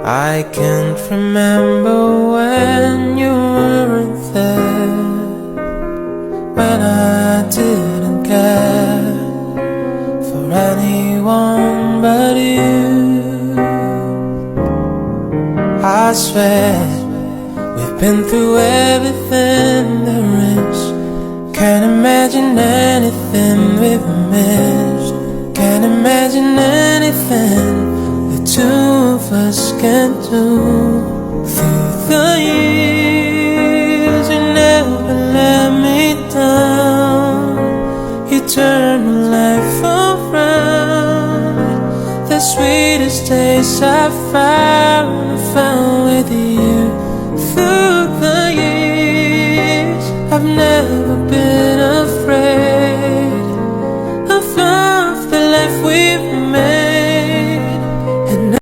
I can't remember when you weren't there, when I didn't care for anyone but you. I swear we've been through everything there is. Can't imagine anything we've missed. Can't imagine anything the two of us can do. Through the years you never let me down. You turned my life around. The sweetest days I found with you. Through the years I've never been